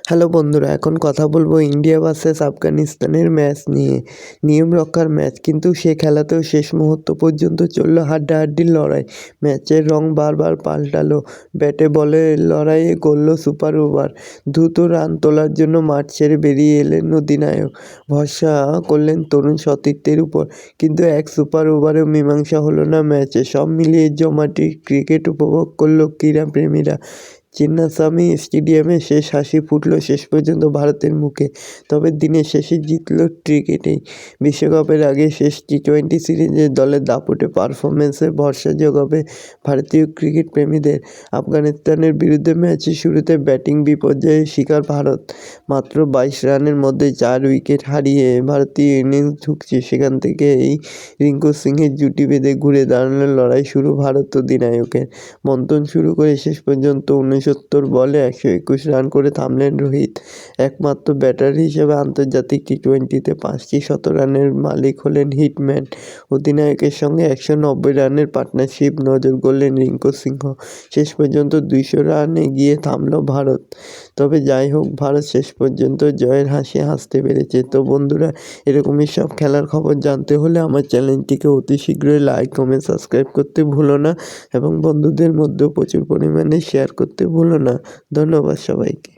Hello বন্ধুরা, এখন কথা বলবো ইন্ডিয়া ভার্সেস আফগানিস্তানের ম্যাচ নিয়ে। নিয়ম রক্ষার ম্যাচ, কিন্তু সে খেলাতেও শেষ মুহূর্ত পর্যন্ত চলল হাড্ডাহাড্ডির লড়াই। ম্যাচের রং বারবার পাল্টালো, ব্যাটে বলে লড়াইয়ে গড়ল সুপার ওভার। দ্রুত রান তোলার জন্য মাঠ ছেড়ে বেরিয়ে এলেন অধিনায়ক, ভরসা করলেন তরুণ সতীর্থের উপর। কিন্তু এক সুপার ওভারেও মীমাংসা হলো না ম্যাচে। সব মিলিয়ে জমাটি ক্রিকেট উপভোগ করল ক্রীড়াপ্রেমীরা। চিন্নাস্বামী স্টেডিয়ামে শেষ হাসি ফুটল শেষ পর্যন্ত ভারতের মুখে। তবে দিনের শেষে জিতল ক্রিকেটেই। বিশ্বকাপের আগে শেষ টি-20 সিরিজে দলের দাপুটে পারফরম্যান্সে ভরসা জোগাবে ভারতীয় ক্রিকেট প্রেমীদের। আফগানিস্তানের বিরুদ্ধে ম্যাচের শুরুতে ব্যাটিং বিপর্যয়ের শিকার ভারত। মাত্র 22 রানের মধ্যে 4 উইকেট হারিয়ে ভারতীয় ইনিংস ঢুকছে। সেখান থেকেই রিঙ্কু সিংয়ের জুটি বেঁধে ঘুরে দাঁড়ানোর লড়াই শুরু ভারত অধিনায়কের। মন্থন শুরু করে শেষ পর্যন্ত 69 বলে 121 রান করে থামলেন রোহিত। একমাত্র ব্যাটার হিসেবে আন্তর্জাতিক টি-20তে 5টি শতরানের মালিক হলেন হিটম্যান। অধিনায়কের সঙ্গে 190 রানের পার্টনারশিপ নজর গড়লেন রিঙ্কু সিংহ। শেষ পর্যন্ত 200 রান এগিয়ে থামল ভারত। তবে যাই হোক, ভারত শেষ পর্যন্ত জয়ের হাসি হাসতে পেরেছে। তো বন্ধুরা, এরকমই সব খেলার খবর জানতে হলে আমার চ্যানেলটিকে অতি শীঘ্রই লাইক, কমেন্ট, সাবস্ক্রাইব করতে ভুলো না এবং বন্ধুদের মধ্যেও প্রচুর পরিমাণে শেয়ার করতে ভুলো না। ধন্যবাদ সবাইকে।